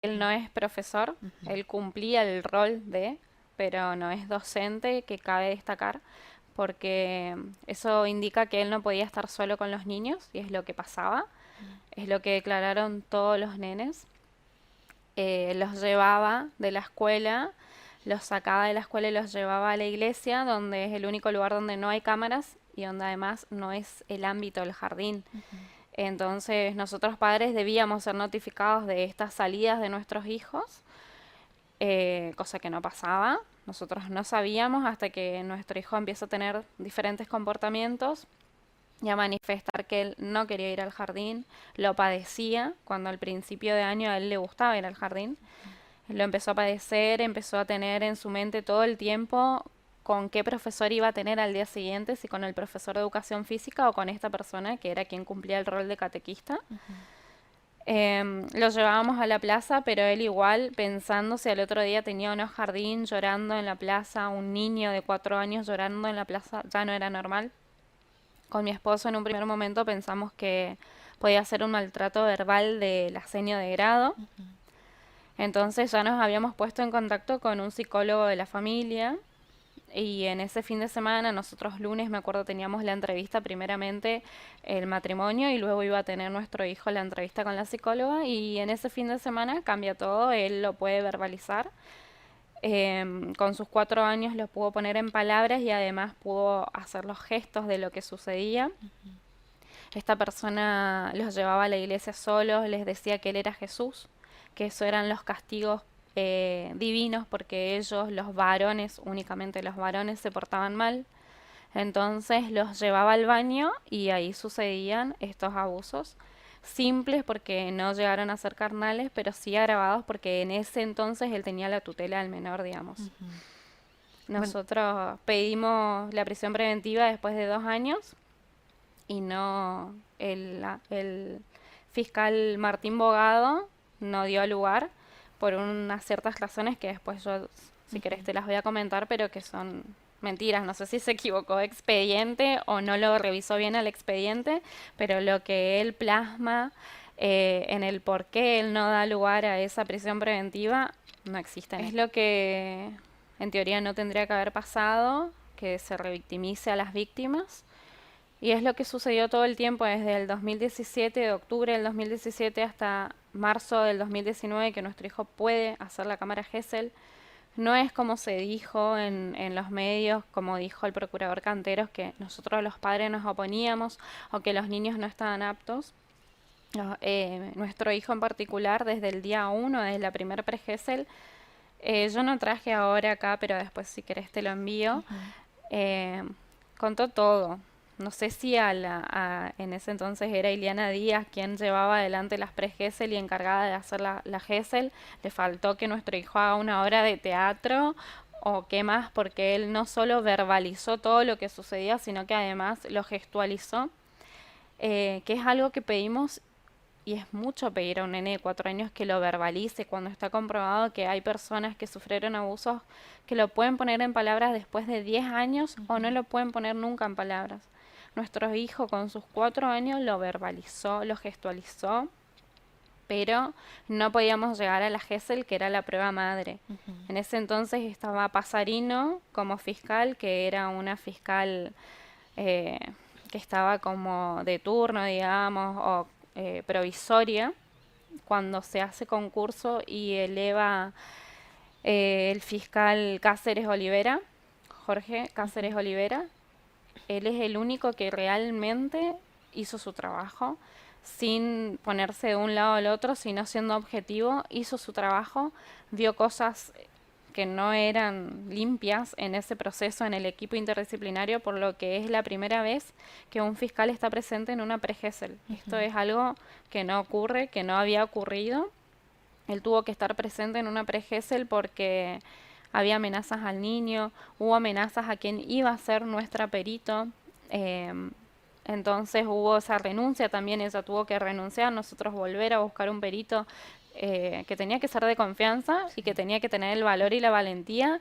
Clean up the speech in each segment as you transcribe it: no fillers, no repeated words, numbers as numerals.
Él no es profesor, Ujú. él cumplía el rol de, pero no es docente, que cabe destacar, porque eso indica que él no podía estar solo con los niños, y es lo que pasaba, es lo que declararon todos los nenes. Los llevaba de la escuela, los sacaba de la escuela y los llevaba a la iglesia, donde es el único lugar donde no hay cámaras y donde además no es el ámbito del jardín. Ujú. Entonces nosotros padres debíamos ser notificados de estas salidas de nuestros hijos, cosa que no pasaba. Nosotros no sabíamos hasta que nuestro hijo empieza a tener diferentes comportamientos y a manifestar que él no quería ir al jardín, lo padecía, cuando al principio de año a él le gustaba ir al jardín. Lo empezó a padecer, empezó a tener en su mente todo el tiempo con qué profesor iba a tener al día siguiente, si con el profesor de educación física o con esta persona que era quien cumplía el rol de catequista. Ujú. Lo llevábamos a la plaza, pero él igual, pensando si al otro día tenía o no jardín, llorando en la plaza, un niño de 4 años llorando en la plaza, ya no era normal. Con mi esposo en un primer momento pensamos que podía ser un maltrato verbal del ascenio de grado. Ujú. Entonces ya nos habíamos puesto en contacto con un psicólogo de la familia y en ese fin de semana, nosotros lunes, me acuerdo, teníamos la entrevista, primeramente el matrimonio y luego iba a tener nuestro hijo la entrevista con la psicóloga y en ese fin de semana cambia todo, él lo puede verbalizar. Con sus 4 años lo pudo poner en palabras y además pudo hacer los gestos de lo que sucedía. Ujú. Esta persona los llevaba a la iglesia solos, les decía que él era Jesús, que eso eran los castigos divinos porque ellos, los varones, únicamente los varones, se portaban mal. Entonces los llevaba al baño y ahí sucedían estos abusos. Simples porque no llegaron a ser carnales, pero sí agravados porque en ese entonces él tenía la tutela del menor, digamos. Ujú. Bueno, Nosotros pedimos la prisión preventiva después de 2 años y no, el fiscal Martín Bogado no dio lugar por unas ciertas razones que después yo, si ujú. querés, te las voy a comentar, pero que son mentiras. No sé si se equivocó de expediente o no lo revisó bien el expediente, pero lo que él plasma en el por qué él no da lugar a esa prisión preventiva no existe. Es lo que en teoría no tendría que haber pasado, que se revictimice a las víctimas y es lo que sucedió todo el tiempo, desde el 2017, de octubre del 2017 hasta marzo del 2019, que nuestro hijo puede hacer la cámara Gesell. No es como se dijo en los medios, como dijo el procurador Canteros, que nosotros los padres nos oponíamos o que los niños no estaban aptos. No, nuestro hijo en particular, desde el día uno, desde la primer pre-Gesell, yo no traje ahora acá, pero después si querés te lo envío, Ujú. eh, contó todo. No sé si en ese entonces era Iliana Díaz quien llevaba adelante las pre-Gesell y encargada de hacer la Gesell. Le faltó que nuestro hijo haga una obra de teatro o qué más, porque él no solo verbalizó todo lo que sucedía, sino que además lo gestualizó, que es algo que pedimos y es mucho pedir a un nene de 4 años que lo verbalice cuando está comprobado que hay personas que sufrieron abusos que lo pueden poner en palabras después de 10 años o Ujú. no lo pueden poner nunca en palabras. Nuestro hijo con sus 4 años lo verbalizó, lo gestualizó, pero no podíamos llegar a la GESEL, que era la prueba madre. Ujú. En ese entonces estaba Pasarino como fiscal, que era una fiscal eh, que estaba como de turno, digamos, o provisoria, cuando se hace concurso y eleva el fiscal Cáceres Olivera, Jorge Ujú. Cáceres Olivera, él es el único que realmente hizo su trabajo sin ponerse de un lado al otro, sino siendo objetivo, hizo su trabajo, vio cosas que no eran limpias en ese proceso en el equipo interdisciplinario, por lo que es la primera vez que un fiscal está presente en una pre-Gesell. Ujú. Esto es algo que no ocurre, que no había ocurrido. Él tuvo que estar presente en una pre-Gesell porque había amenazas al niño, hubo amenazas a quien iba a ser nuestra perito. eh, entonces hubo esa renuncia también, ella tuvo que renunciar, nosotros volver a buscar un perito que tenía que ser de confianza y que Sí. tenía que tener el valor y la valentía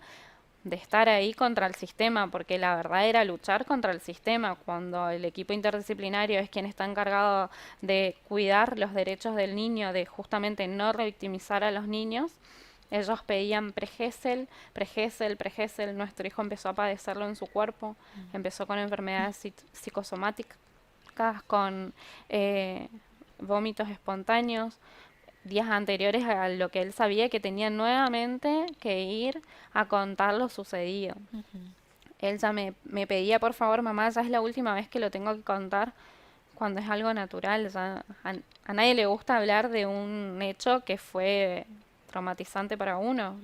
de estar ahí contra el sistema, porque la verdad era luchar contra el sistema, cuando el equipo interdisciplinario es quien está encargado de cuidar los derechos del niño, de justamente no revictimizar a los niños. Ellos pedían pregesel, pregesel, pregesel. Nuestro hijo empezó a padecerlo en su cuerpo, empezó con enfermedades psicosomáticas, con eh, vómitos espontáneos, días anteriores a lo que él sabía que tenía nuevamente que ir a contar lo sucedido. Ujú. Él ya me pedía, por favor, mamá, ya es la última vez que lo tengo que contar, cuando es algo natural. Ya a nadie le gusta hablar de un hecho que fue traumatizante para uno.